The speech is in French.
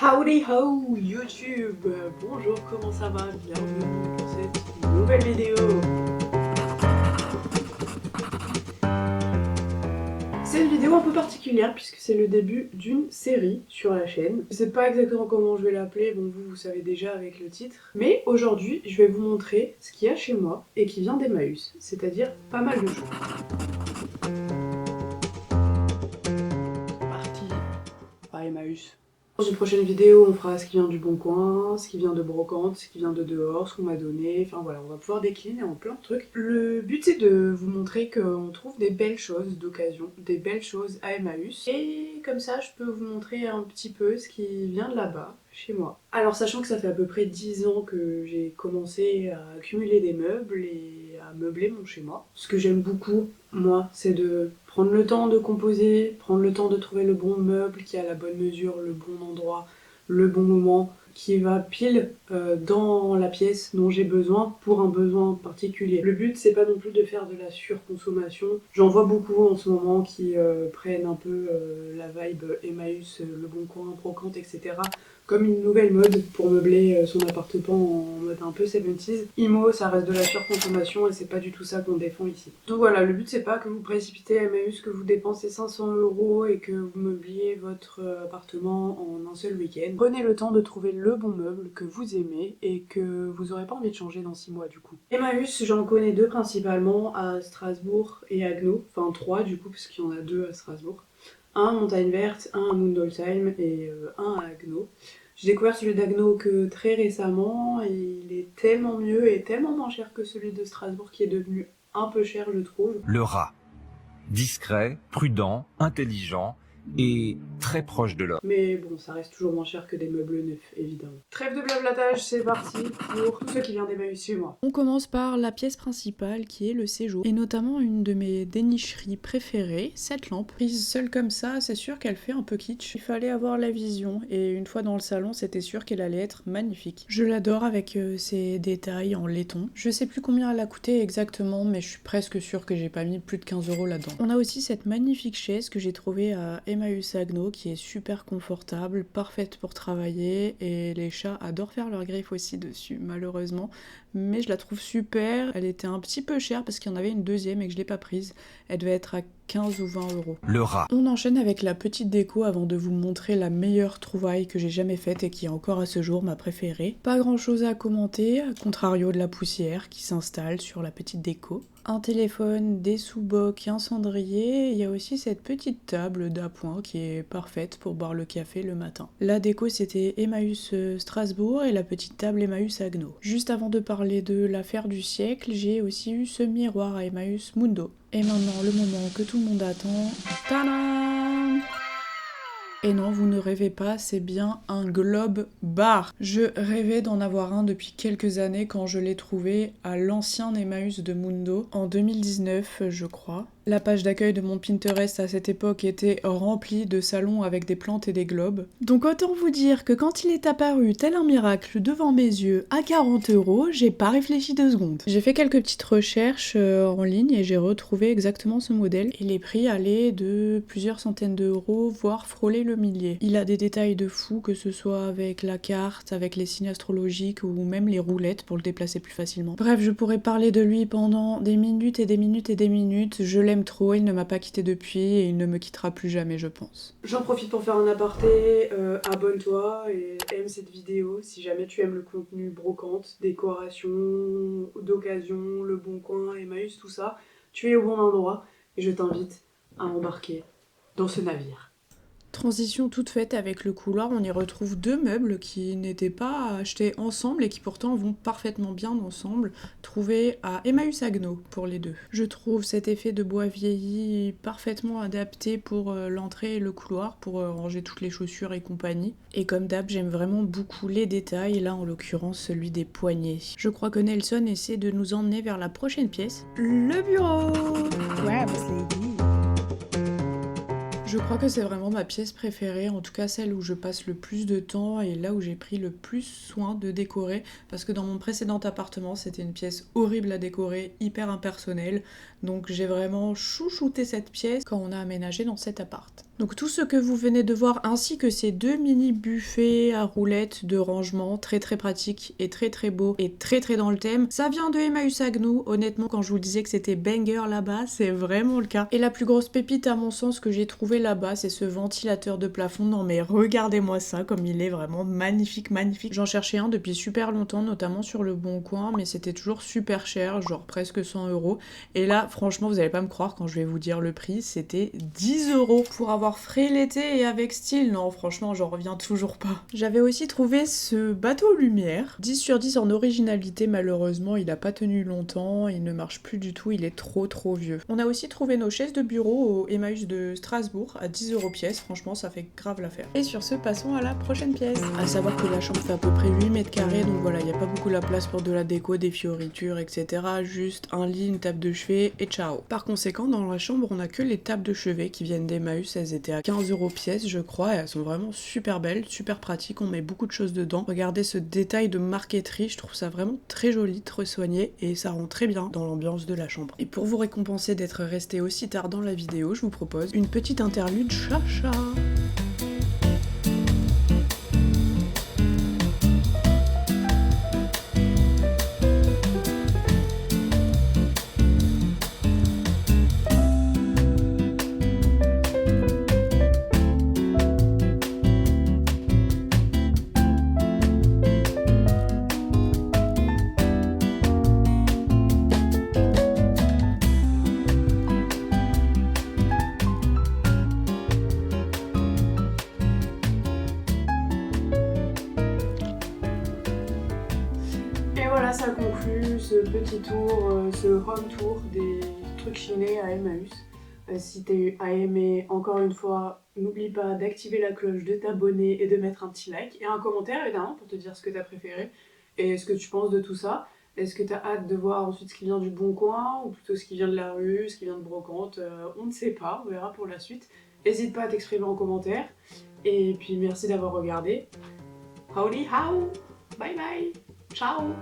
Howdy ho YouTube. Bonjour, comment ça va? Bienvenue pour cette nouvelle vidéo. C'est une vidéo un peu particulière puisque c'est le début d'une série sur la chaîne. Je sais pas exactement comment je vais l'appeler, bon vous savez déjà avec le titre. Mais aujourd'hui je vais vous montrer ce qu'il y a chez moi et qui vient d'Emmaüs, c'est-à-dire pas mal de choses. C'est parti par Emmaüs. Dans une prochaine vidéo, on fera ce qui vient du Bon Coin, ce qui vient de Brocante, ce qui vient de dehors, ce qu'on m'a donné, enfin voilà, on va pouvoir décliner en plein de trucs. Le but c'est de vous montrer qu'on trouve des belles choses d'occasion, des belles choses à Emmaüs. Et comme ça, je peux vous montrer un petit peu ce qui vient de là-bas, chez moi. Alors sachant que ça fait à peu près 10 ans que j'ai commencé à accumuler des meubles et à meubler mon chez moi. Ce que j'aime beaucoup, moi, c'est de prendre le temps de composer, prendre le temps de trouver le bon meuble qui a la bonne mesure, le bon endroit, le bon moment, qui va pile dans la pièce dont j'ai besoin pour un besoin particulier. Le but c'est pas non plus de faire de la surconsommation. J'en vois beaucoup en ce moment qui prennent un peu la vibe Emmaüs, Le Bon Coin, Brocante, etc. comme une nouvelle mode pour meubler son appartement en mode un peu 70s. IMO, ça reste de la surconsommation et c'est pas du tout ça qu'on défend ici. Donc voilà, le but c'est pas que vous précipitez à Emmaüs, que vous dépensez 500 € et que vous meubliez votre appartement en un seul week-end. Prenez le temps de trouver le bon meuble que vous aimez et que vous aurez pas envie de changer dans 6 mois du coup. Emmaüs, j'en connais deux principalement, à Strasbourg et à Gno. Enfin 3 du coup, parce qu'il y en a 2 à Strasbourg. Un à Montagne Verte, un à Mundolsheim et un à Agno. J'ai découvert celui d'Agno que très récemment et il est tellement mieux et tellement moins cher que celui de Strasbourg qui est devenu un peu cher je trouve. Le rat. Discret, prudent, intelligent et très proche de l'homme. Mais bon, ça reste toujours moins cher que des meubles neufs, évidemment. Trêve de blablatage, c'est parti pour tout ce qui vient d'Emmaüs chez moi. On commence par la pièce principale qui est le séjour, et notamment une de mes dénicheries préférées, cette lampe. Prise seule comme ça, c'est sûr qu'elle fait un peu kitsch. Il fallait avoir la vision, et une fois dans le salon, c'était sûr qu'elle allait être magnifique. Je l'adore avec ses détails en laiton. Je sais plus combien elle a coûté exactement, mais je suis presque sûre que j'ai pas mis plus de 15 € là-dedans. On a aussi cette magnifique chaise que j'ai trouvée à Emmaüs Agno qui est super confortable, parfaite pour travailler et les chats adorent faire leurs griffes aussi dessus malheureusement, mais je la trouve super. Elle était un petit peu chère parce qu'il y en avait une deuxième et que je l'ai pas prise. Elle devait être à 15 ou 20 €. Le rat. On enchaîne avec la petite déco avant de vous montrer la meilleure trouvaille que j'ai jamais faite et qui est encore à ce jour ma préférée. Pas grand chose à commenter, à contrario de la poussière qui s'installe sur la petite déco. Un téléphone, des sous-bocs, un cendrier, il y a aussi cette petite table d'appoint qui est parfaite pour boire le café le matin. La déco c'était Emmaüs Strasbourg et la petite table Emmaüs Agno. Juste avant de parler de l'affaire du siècle, j'ai aussi eu ce miroir à Emmaüs Mundo. Et maintenant le moment que tout le monde attend. Tadam! Et non, vous ne rêvez pas, c'est bien un globe bar. Je rêvais d'en avoir un depuis quelques années quand je l'ai trouvé à l'ancien Emmaüs de Mundo, en 2019 je crois. La page d'accueil de mon Pinterest à cette époque était remplie de salons avec des plantes et des globes. Donc autant vous dire que quand il est apparu tel un miracle devant mes yeux à 40 €, j'ai pas réfléchi 2 secondes. J'ai fait quelques petites recherches en ligne et j'ai retrouvé exactement ce modèle. Et les prix allaient de plusieurs centaines d'euros, voire frôler le millier. Il a des détails de fou, que ce soit avec la carte, avec les signes astrologiques ou même les roulettes pour le déplacer plus facilement. Bref, je pourrais parler de lui pendant des minutes et des minutes et des minutes. Je l'aime trop, il ne m'a pas quitté depuis et il ne me quittera plus jamais je pense. J'en profite pour faire un aparté, abonne-toi et aime cette vidéo si jamais tu aimes le contenu brocante, décoration, d'occasion, Le Bon Coin, Emmaüs, tout ça. Tu es au bon endroit et je t'invite à embarquer dans ce navire. Transition toute faite avec le couloir, on y retrouve deux meubles qui n'étaient pas achetés ensemble et qui pourtant vont parfaitement bien ensemble, trouvés à Emmaüs Agno pour les deux. Je trouve cet effet de bois vieilli parfaitement adapté pour l'entrée et le couloir, pour ranger toutes les chaussures et compagnie. Et comme d'hab, j'aime vraiment beaucoup les détails, là en l'occurrence celui des poignets. Je crois que Nelson essaie de nous emmener vers la prochaine pièce, le bureau. Ouais, boss lady. Je crois que c'est vraiment ma pièce préférée, en tout cas celle où je passe le plus de temps et là où j'ai pris le plus soin de décorer, parce que dans mon précédent appartement c'était une pièce horrible à décorer, hyper impersonnelle, donc j'ai vraiment chouchouté cette pièce quand on a aménagé dans cet appart. Donc tout ce que vous venez de voir ainsi que ces deux mini buffets à roulettes de rangement très pratique et très beau et très dans le thème, ça vient de Emmaüs Agneau. Honnêtement, quand je vous disais que c'était banger là-bas, c'est vraiment le cas. Et la plus grosse pépite à mon sens que j'ai trouvé là-bas, c'est ce ventilateur de plafond. Non mais regardez-moi ça comme il est vraiment magnifique. J'en cherchais un depuis super longtemps, notamment sur le Bon Coin, mais c'était toujours super cher, genre presque 100 €. Et là, franchement, vous allez pas me croire quand je vais vous dire le prix, c'était 10 € pour avoir frais l'été et avec style. Non, franchement, j'en reviens toujours pas. J'avais aussi trouvé ce bateau lumière. 10 sur 10 en originalité, malheureusement, il a pas tenu longtemps, il ne marche plus du tout, il est trop vieux. On a aussi trouvé nos chaises de bureau au Emmaüs de Strasbourg à 10 € pièce. Franchement, ça fait grave l'affaire. Et sur ce, passons à la prochaine pièce. À savoir que la chambre fait à peu près 8 mètres carrés, donc voilà, il n'y a pas beaucoup la place pour de la déco, des fioritures, etc. Juste un lit, une table de chevet et ciao. Par conséquent, dans la chambre, on a que les tables de chevet qui viennent d'Emmaüs. Elles étaient à 15 € pièce, je crois, et elles sont vraiment super belles, super pratiques. On met beaucoup de choses dedans. Regardez ce détail de marqueterie, je trouve ça vraiment très joli, très soigné, et ça rend très bien dans l'ambiance de la chambre. Et pour vous récompenser d'être resté aussi tard dans la vidéo, je vous propose une petite interlude chacha. Et voilà, ça conclut ce petit tour, ce home tour des trucs chinés à Emmaüs. Si t'as aimé, encore une fois, n'oublie pas d'activer la cloche, de t'abonner et de mettre un petit like. Et un commentaire évidemment pour te dire ce que t'as préféré et ce que tu penses de tout ça. Est-ce que t'as hâte de voir ensuite ce qui vient du Bon Coin ou plutôt ce qui vient de la rue, ce qui vient de Brocante, on ne sait pas, on verra pour la suite. N'hésite pas à t'exprimer en commentaire. Et puis merci d'avoir regardé. Howdy how! Bye bye! Ciao!